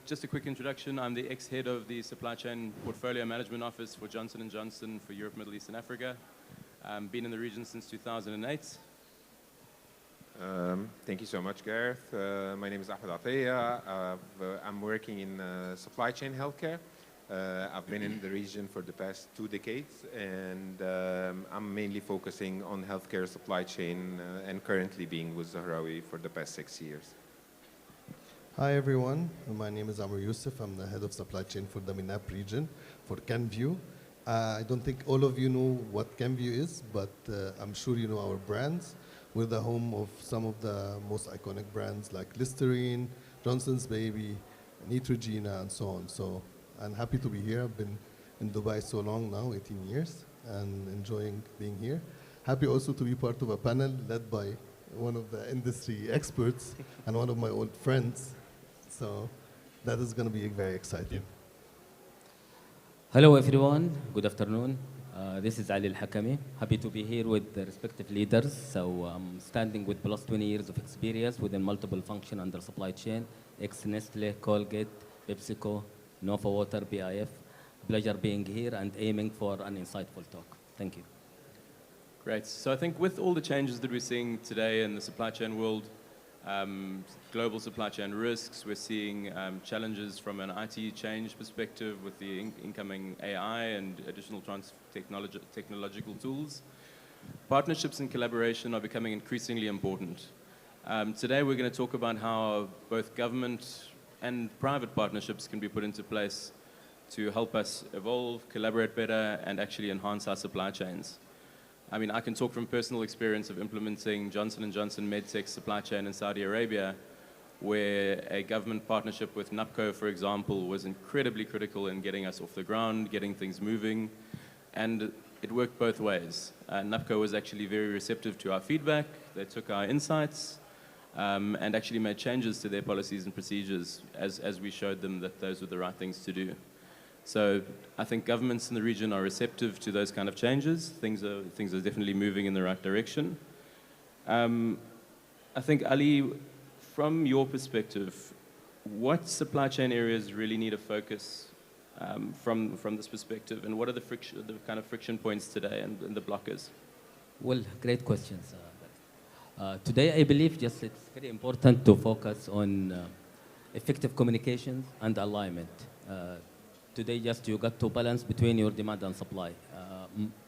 Just a quick introduction. I'm the ex-head of the Supply Chain Portfolio Management Office for Johnson & Johnson for Europe, Middle East, and Africa. Been in the region since 2008. Thank you so much, Gareth. My name is Ahmed Atiyah. I'm working in supply chain healthcare. I've been in the region for the past 2 decades, and I'm mainly focusing on healthcare supply chain and currently being with Zahrawi for the past 6 years. Hi everyone, my name is Amr Youssef. I'm the head of supply chain for the MENAP region for CanView. I don't think all of you know what CanView is, but I'm sure you know our brands. We're the home of some of the most iconic brands like Listerine, Johnson's Baby, Neutrogena, and so on. So I'm happy to be here. I've been in Dubai so long now, 18 years, and enjoying being here. Happy also to be part of a panel led by one of the industry experts and one of my old friends. So that is going to be very exciting. Hello everyone, good afternoon. This is Ali Al-Hakami. Happy to be here with the respective leaders. So I'm standing with plus 20 years of experience within multiple functions under supply chain, ex-Nestle, Colgate, PepsiCo, Nova Water, BIF. Pleasure being here and aiming for an insightful talk. Thank you. Great. So I think with all the changes that we're seeing today in the supply chain world, global supply chain risks, we're seeing challenges from an IT change perspective with the incoming AI and additional technological tools. Partnerships and collaboration are becoming increasingly important. Today we're going to talk about how both government and private partnerships can be put into place to help us evolve, collaborate better, and actually enhance our supply chains. I mean, I can talk from personal experience of implementing Johnson & Johnson MedTech supply chain in Saudi Arabia, where a government partnership with NAPCO, for example, was incredibly critical in getting us off the ground, getting things moving, and it worked both ways. NAPCO was actually very receptive to our feedback. They took our insights and actually made changes to their policies and procedures as we showed them that those were the right things to do. So I think governments in the region are receptive to those kind of changes. Things are definitely moving in the right direction. I think, Ali, from your perspective, what supply chain areas really need a focus from this perspective, and what are the kind of friction points today and the blockers? Well, great questions. Today, I believe it's very important to focus on effective communications and alignment. Today, you got to balance between your demand and supply,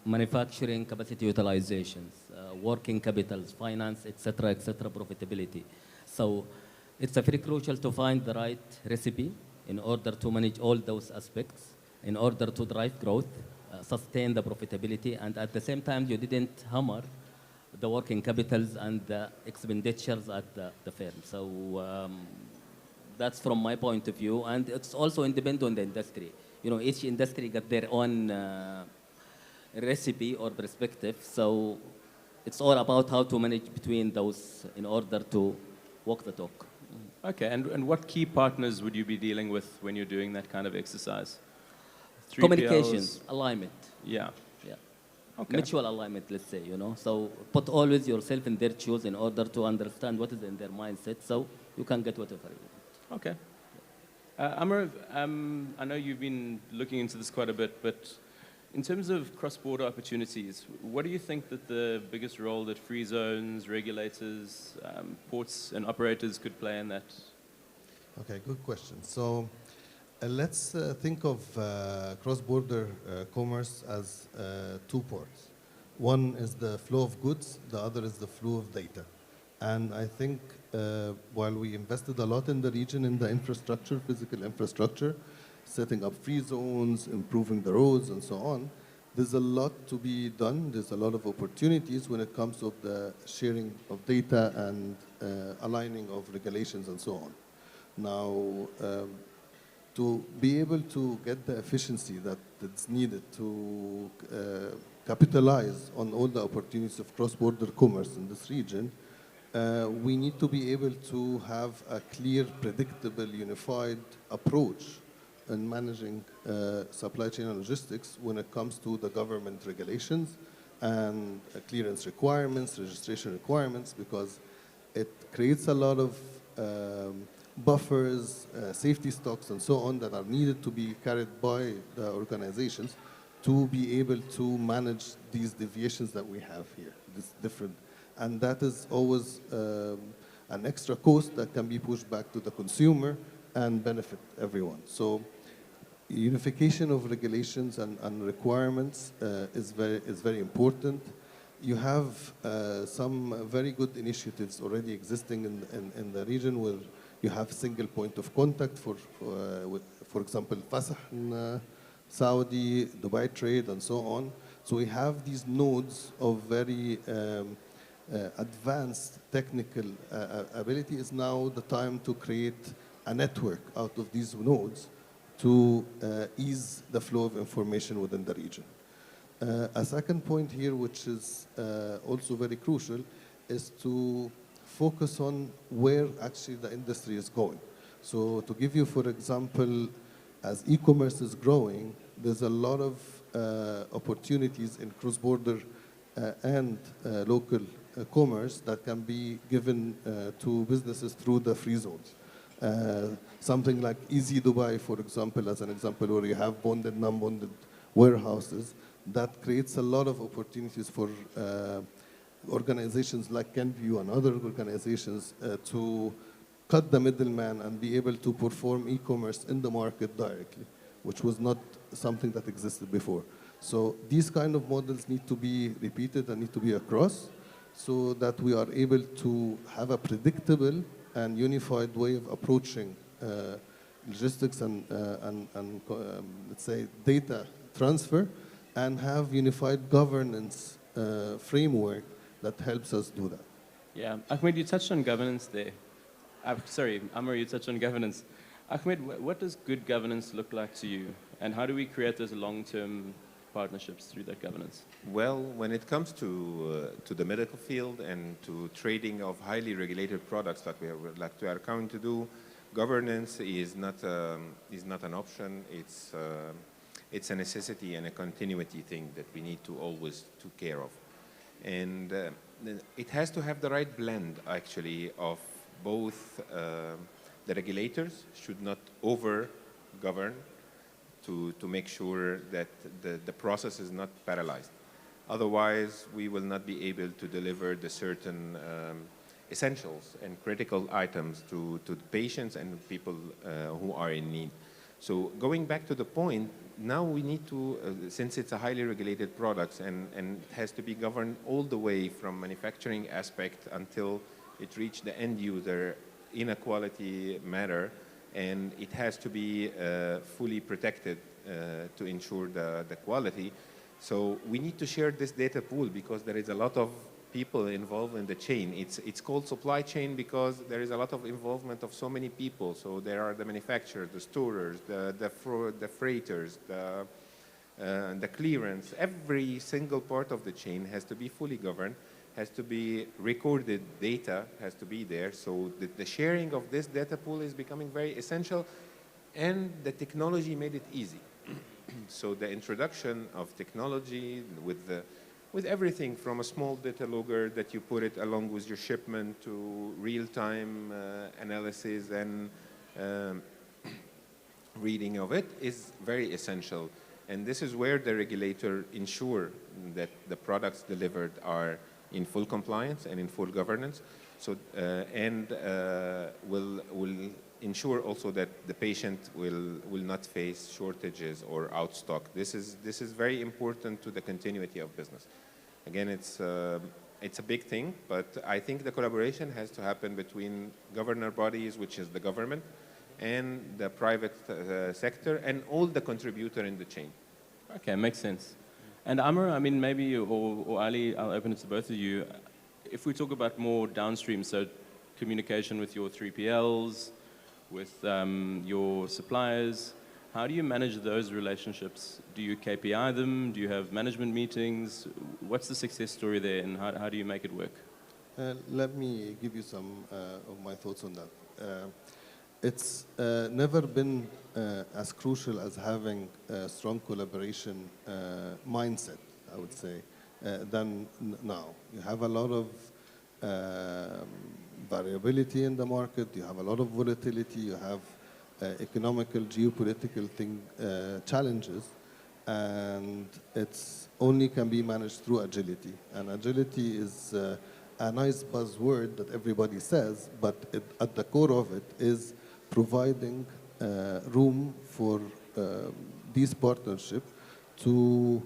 manufacturing capacity utilizations, working capitals, finance, etc., profitability. So it's very crucial to find the right recipe in order to manage all those aspects, in order to drive growth, sustain the profitability, and at the same time, you didn't hammer the working capitals and the expenditures at the firm. So that's from my point of view, and it's also independent on the industry. You know, each industry got their own recipe or perspective, so it's all about how to manage between those in order to walk the talk. Okay, and what key partners would you be dealing with when you're doing that kind of exercise? Communications, alignment. Yeah. Okay. Mutual alignment, let's say, you know. So put always yourself in their shoes in order to understand what is in their mindset, so you can get whatever you want. Okay. Amr, I know you've been looking into this quite a bit, but in terms of cross-border opportunities, what do you think that the biggest role that free zones, regulators, ports and operators could play in that? Okay, good question. So let's think of cross-border commerce as 2 parts. One is the flow of goods, the other is the flow of data. And I think while we invested a lot in the region in the infrastructure, physical infrastructure, setting up free zones, improving the roads and so on, there's a lot to be done. There's a lot of opportunities when it comes to the sharing of data and aligning of regulations and so on. Now, to be able to get the efficiency that's needed to capitalize on all the opportunities of cross-border commerce in this region, we need to be able to have a clear, predictable, unified approach in managing supply chain and logistics when it comes to the government regulations and clearance requirements, registration requirements, because it creates a lot of buffers, safety stocks, and so on that are needed to be carried by the organizations to be able to manage these deviations that we have here, this different. And that is always an extra cost that can be pushed back to the consumer and benefit everyone. So unification of regulations and requirements is very important. You have some very good initiatives already existing in the region where you have single point of contact for example, FASH in Saudi, Dubai Trade, and so on. So we have these nodes of very advanced technical ability. Is now the time to create a network out of these nodes to ease the flow of information within the region. A second point here, which is also very crucial, is to focus on where actually the industry is going. So to give you, for example, as e-commerce is growing, there's a lot of opportunities in cross-border and local commerce that can be given to businesses through the free zones. Something like Easy Dubai, for example, as an example, where you have bonded, non-bonded warehouses, that creates a lot of opportunities for organizations like Kenview and other organizations to cut the middleman and be able to perform e-commerce in the market directly, which was not something that existed before. So these kind of models need to be repeated and need to be across so that we are able to have a predictable and unified way of approaching logistics and let's say, data transfer, and have unified governance framework that helps us do that. Yeah, Ahmed, you touched on governance there. Sorry, Amr, you touched on governance. Ahmed, what does good governance look like to you? And how do we create those long-term partnerships through that governance? Well, when it comes to the medical field and to trading of highly regulated products like we are going to do, governance is not an option. It's a necessity and a continuity thing that we need to always take care of. And it has to have the right blend, actually, of both the regulators should not over-govern to make sure that the process is not paralyzed. Otherwise, we will not be able to deliver the certain essentials and critical items to the patients and people who are in need. So going back to the point, now we need to, since it's a highly regulated product and it has to be governed all the way from manufacturing aspect until it reaches the end user in a quality manner, and it has to be fully protected to ensure the quality. So we need to share this data pool because there is a lot of people involved in the chain. It's called supply chain because there is a lot of involvement of so many people. So there are the manufacturers, the storers, the freighters, the clearance. Every single part of the chain has to be fully governed, has to be recorded data, has to be there. So the sharing of this data pool is becoming very essential, and the technology made it easy. So the introduction of technology with everything from a small data logger that you put it along with your shipment to real-time analysis and reading of it is very essential. And this is where the regulator ensure that the products delivered are in full compliance and in full governance. So, will ensure also that the patient will not face shortages or outstock. This is very important to the continuity of business. Again, it's a big thing, but I think the collaboration has to happen between governor bodies, which is the government, and the private sector, and all the contributor in the chain. Okay, makes sense. And Amr, I mean, maybe, or Ali, I'll open it to both of you. If we talk about more downstream, so communication with your 3PLs, with your suppliers, how do you manage those relationships? Do you KPI them? Do you have management meetings? What's the success story there, and how do you make it work? Let me give you some of my thoughts on that. It's never been as crucial as having a strong collaboration mindset, I would say, than now. You have a lot of variability in the market, you have a lot of volatility, you have economical, geopolitical challenges, and it's only can be managed through agility. And agility is a nice buzzword that everybody says, but at the core of it is providing room for these partnerships to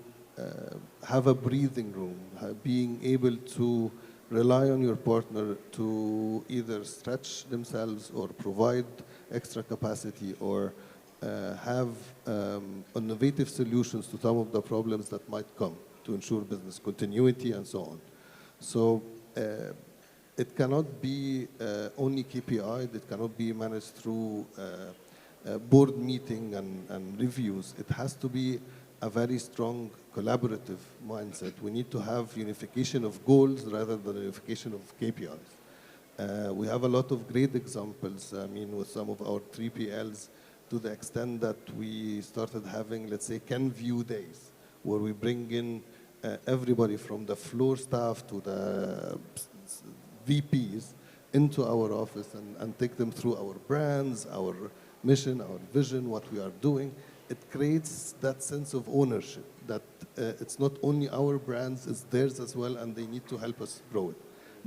have a breathing room, being able to rely on your partner to either stretch themselves or provide extra capacity or have innovative solutions to some of the problems that might come to ensure business continuity and so on. So it cannot be only KPI, it cannot be managed through board meeting and reviews. It has to be a very strong collaborative mindset. We need to have unification of goals rather than unification of KPIs. We have a lot of great examples, I mean, with some of our 3PLs, to the extent that we started having, let's say, Can View days, where we bring in everybody from the floor staff to the VPs into our office and take them through our brands, our mission, our vision, what we are doing. It creates that sense of ownership that it's not only our brands, it's theirs as well, and they need to help us grow it.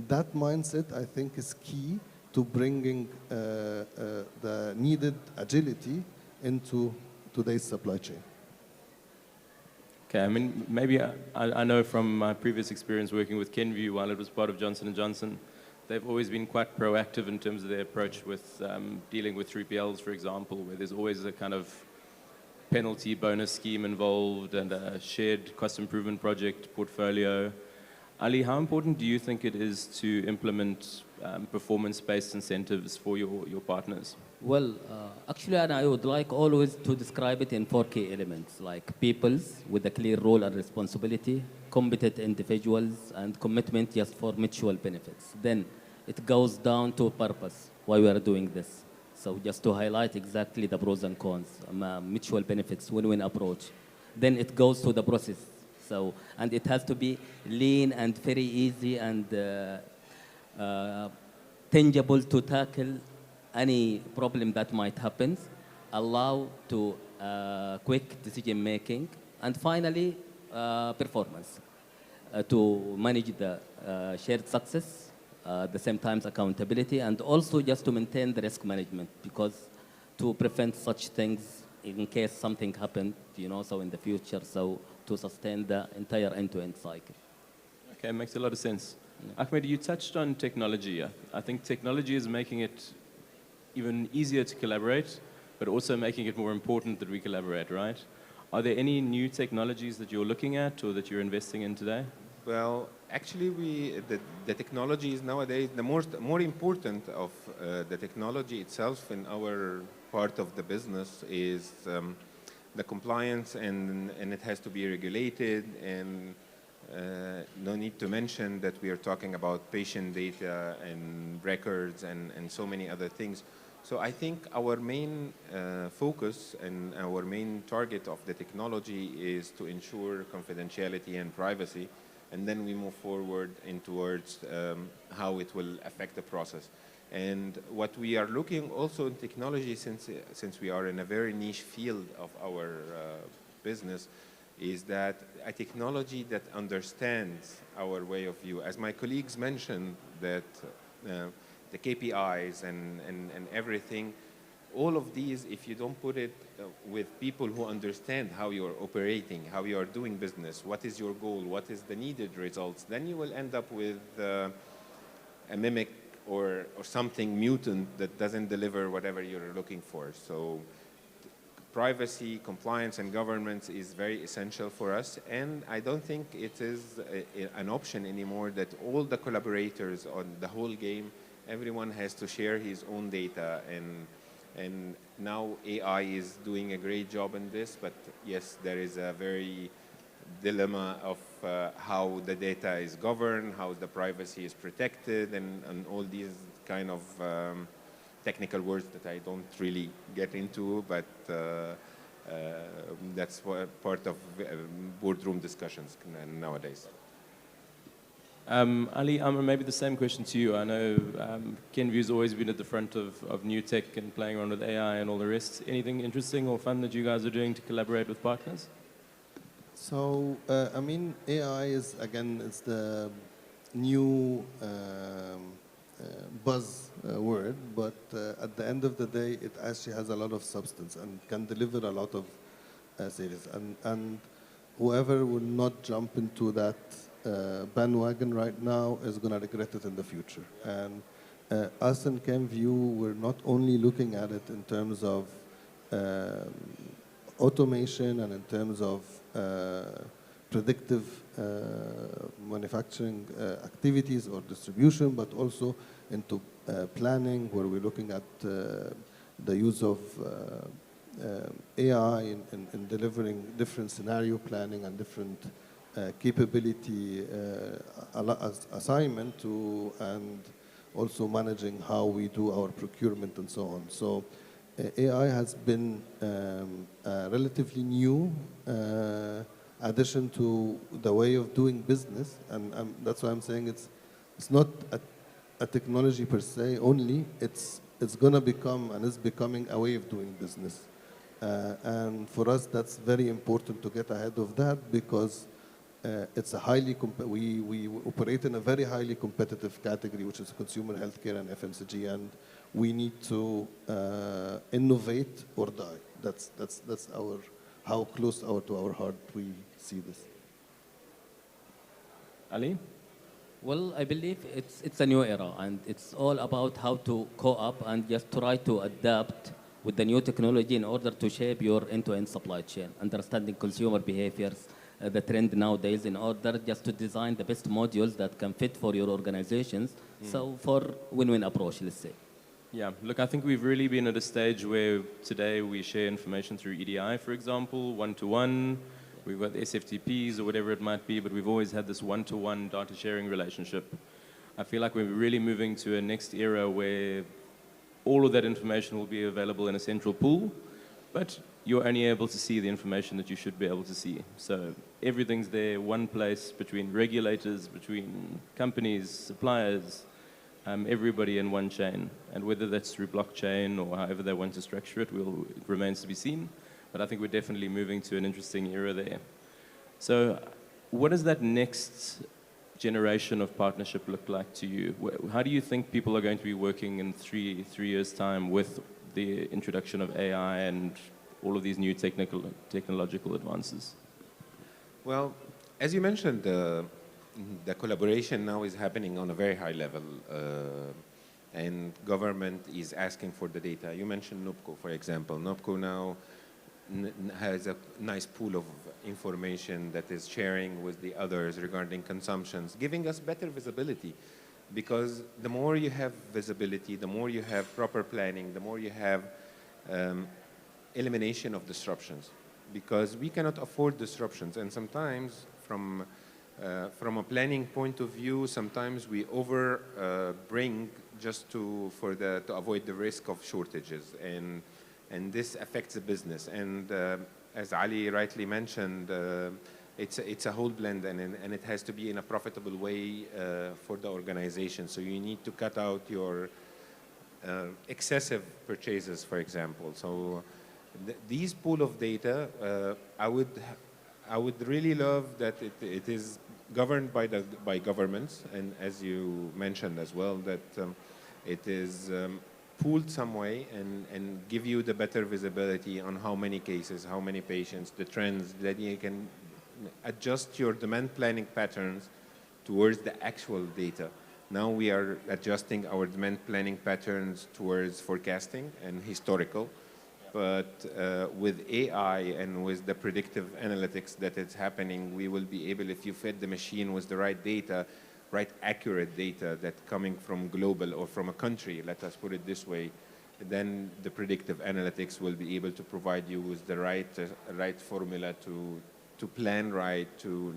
That mindset, I think, is key to bringing the needed agility into today's supply chain. Okay, I mean, maybe I know from my previous experience working with Kenvue while it was part of Johnson & Johnson, they've always been quite proactive in terms of their approach with dealing with 3PLs, for example, where there's always a kind of penalty bonus scheme involved and a shared cost improvement project portfolio. Ali, how important do you think it is to implement performance-based incentives for your partners? Well, actually, and I would like always to describe it in 4 key elements, like peoples with a clear role and responsibility, competent individuals, and commitment just for mutual benefits. Then it goes down to purpose, why we are doing this. So just to highlight exactly the pros and cons, mutual benefits, win-win approach. Then it goes to the process. So, and it has to be lean and very easy and tangible to tackle any problem that might happen, allow to quick decision making, and finally, performance to manage the shared success, at the same time accountability, and also just to maintain the risk management, because to prevent such things in case something happened, so in the future, so to sustain the entire end-to-end cycle. Okay, makes a lot of sense. Yeah. Ahmed, you touched on technology. I think technology is making it even easier to collaborate, but also making it more important that we collaborate, right? Are there any new technologies that you're looking at or that you're investing in today? Well, actually, the technology is nowadays the more important of the technology itself in our part of the business is the compliance, and it has to be regulated, and no need to mention that we are talking about patient data and records and so many other things. So I think our main focus and our main target of the technology is to ensure confidentiality and privacy, and then we move forward in towards how it will affect the process. And what we are looking also in technology, since we are in a very niche field of our business, is that a technology that understands our way of view. As my colleagues mentioned, that the KPIs and everything, all of these, if you don't put it with people who understand how you're operating, how you are doing business, what is your goal, what is the needed results, then you will end up with a mimic or something mutant that doesn't deliver whatever you're looking for. So privacy, compliance, and governance is very essential for us. And I don't think it is an option anymore that all the collaborators on the whole game, everyone has to share his own data. And now AI is doing a great job in this, but yes, there is a very dilemma of how the data is governed, how the privacy is protected, and all these kind of technical words that I don't really get into, but that's part of boardroom discussions nowadays. Ali, maybe the same question to you. I know Kenview's always been at the front of new tech and playing around with AI and all the rest. Anything interesting or fun that you guys are doing to collaborate with partners? So, I mean, AI is, again, it's the new buzz word, but at the end of the day, it actually has a lot of substance and can deliver a lot of savings. And whoever will not jump into that bandwagon right now is going to regret it in the future. And us in CanView, we're not only looking at it in terms of automation and in terms of predictive manufacturing activities or distribution, but also into planning, where we're looking at the use of AI in delivering different scenario planning and different capability assignment to, and also managing how we do our procurement and so on. So AI has been a relatively new addition to the way of doing business, and that's why I'm saying it's not a technology per se only. It's going to become and is becoming a way of doing business. And for us, that's very important to get ahead of that, because it's a we operate in a very highly competitive category, which is consumer healthcare and FMCG, and we need to innovate or die. That's how close to our heart we see this. Ali? Well, I believe it's a new era, and it's all about how to co-op and just try to adapt with the new technology in order to shape your end-to-end supply chain, understanding consumer behaviors, the trend nowadays, in order just to design the best modules that can fit for your organizations. So for win-win approach, let's say. Yeah, look, I think we've really been at a stage where today we share information through EDI, for example, one-to-one. We've got SFTPs or whatever it might be, but we've always had this one-to-one data sharing relationship. I feel like we're really moving to a next era where all of that information will be available in a central pool, but you're only able to see the information that you should be able to see. So everything's there, one place, between regulators, between companies, suppliers, everybody in one chain. And whether that's through blockchain or however they want to structure it, it remains to be seen. But I think we're definitely moving to an interesting era there. So what does that next generation of partnership look like to you? How do you think people are going to be working in three years' time with the introduction of AI and all of these new technological advances? Well, as you mentioned, the collaboration now is happening on a very high level, and government is asking for the data. You mentioned NUPCO, for example. NUPCO now has a nice pool of information that is sharing with the others regarding consumptions, giving us better visibility. Because the more you have visibility, the more you have proper planning, the more you have elimination of disruptions. Because we cannot afford disruptions, and sometimes from a planning point of view, sometimes we bring just to avoid the risk of shortages, and this affects the business. And as Ali rightly mentioned, it's a whole blend, and it has to be in a profitable way for the organization. So you need to cut out your excessive purchases, for example. So these pool of data, I would really love that it is governed by governments, and as you mentioned as well, that it is pooled some way and give you the better visibility on how many cases, how many patients, the trends, that you can adjust your demand planning patterns towards the actual data. Now we are adjusting our demand planning patterns towards forecasting and historical. But with AI and with the predictive analytics that is happening, we will be able, if you fed the machine with the right data, right accurate data that coming from global or from a country, let us put it this way, then the predictive analytics will be able to provide you with the right formula to plan right, to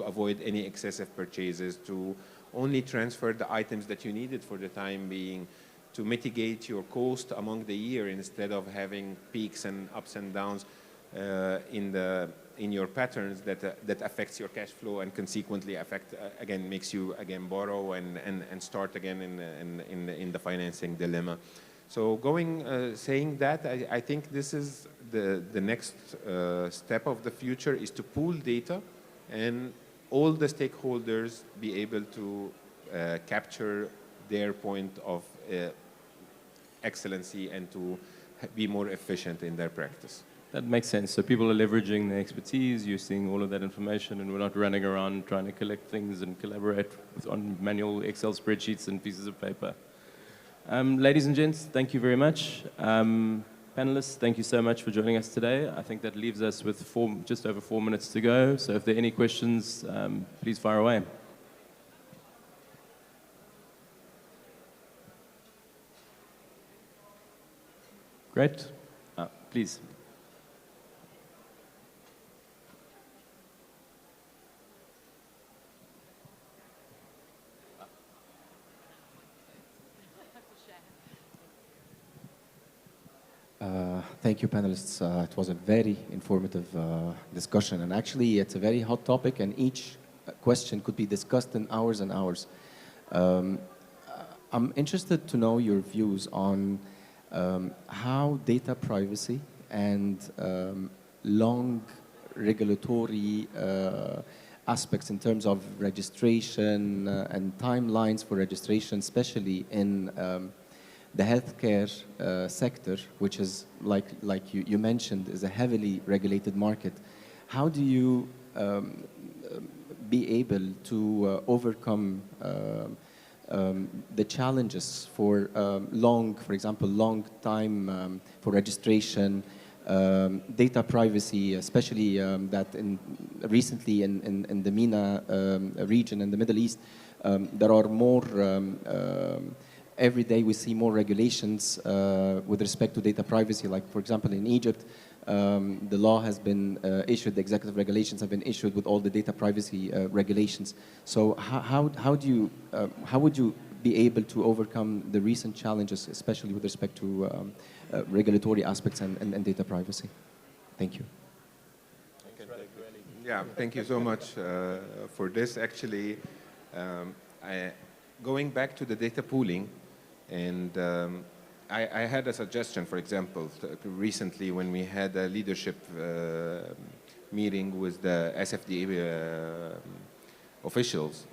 avoid any excessive purchases, to only transfer the items that you needed for the time being, to mitigate your cost among the year instead of having peaks and ups and downs in the in your patterns that affects your cash flow and consequently again makes you again borrow and start again in the financing dilemma. So saying that, I think this is the next step of the future, is to pool data and all the stakeholders be able to capture their point of excellency and to be more efficient in their practice. That makes sense. So people are leveraging their expertise, you're seeing all of that information, and we're not running around trying to collect things and collaborate on manual Excel spreadsheets and pieces of paper. Ladies and gents, thank you very much. Panelists, thank you so much for joining us today. I think that leaves us with just over 4 minutes to go. So if there are any questions, please fire away. Great. Please. Thank you, panelists. It was a very informative discussion, and actually it's a very hot topic, and each question could be discussed in hours and hours. I'm interested to know your views on how data privacy and long regulatory aspects in terms of registration and timelines for registration, especially in the healthcare sector, which is, like you mentioned, is a heavily regulated market. How do you be able to overcome the challenges for for example, long time for registration, data privacy, especially that recently in the MENA region in the Middle East, there are more every day we see more regulations with respect to data privacy. Like, for example, in Egypt, the law has been issued, the executive regulations have been issued with all the data privacy regulations. So how would you be able to overcome the recent challenges, especially with respect to regulatory aspects and data privacy? Thank you. Yeah, thank you so much for this. Actually, going back to the data pooling, and I had a suggestion, for example, recently when we had a leadership meeting with the SFDA officials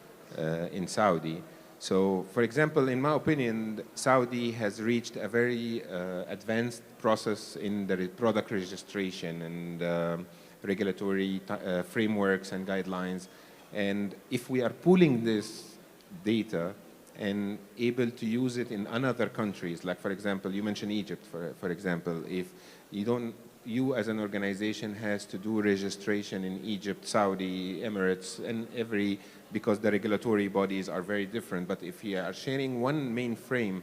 in Saudi. So, for example, in my opinion, Saudi has reached a very advanced process in the product registration and regulatory frameworks and guidelines. And if we are pooling this data and able to use it in other countries, like, for example, you mentioned Egypt, for example, if you as an organization has to do registration in Egypt, Saudi, Emirates, and because the regulatory bodies are very different. But if you are sharing one mainframe,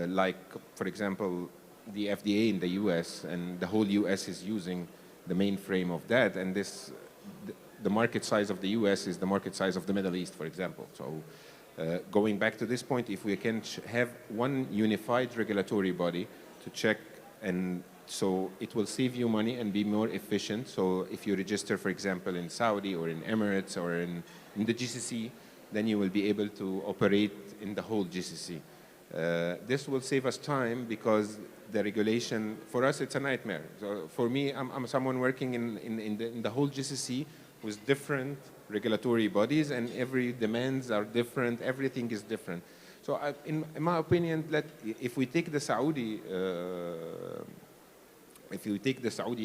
like, for example, the FDA in the US, and the whole US is using the mainframe of that, and the market size of the US is the market size of the Middle East, for example. So going back to this point, if we can have one unified regulatory body to check, and so it will save you money and be more efficient. So if you register, for example, in Saudi or in Emirates or in the GCC, then you will be able to operate in the whole GCC. This will save us time because the regulation, for us, it's a nightmare. So for me, I'm someone working in the whole GCC with different regulatory bodies, and every demands are different, everything is different. So in my opinion, if we take the Saudi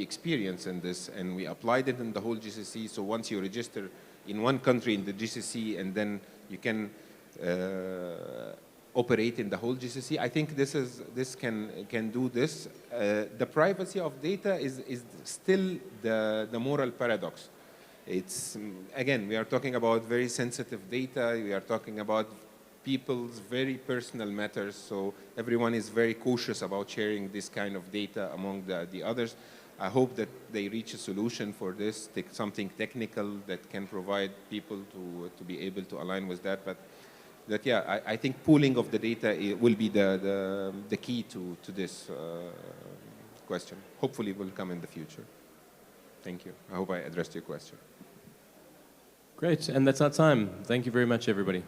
experience in this and we applied it in the whole GCC, so once you register in one country in the GCC and then you can operate in the whole GCC, I think this can do this. The privacy of data is still the moral paradox. It's, again, we are talking about very sensitive data. We are talking about people's very personal matters. So everyone is very cautious about sharing this kind of data among the others. I hope that they reach a solution for this, something technical that can provide people to be able to align with that. But yeah, I think pooling of the data will be the key to this question. Hopefully it will come in the future. Thank you. I hope I addressed your question. Great, and that's our time. Thank you very much, everybody.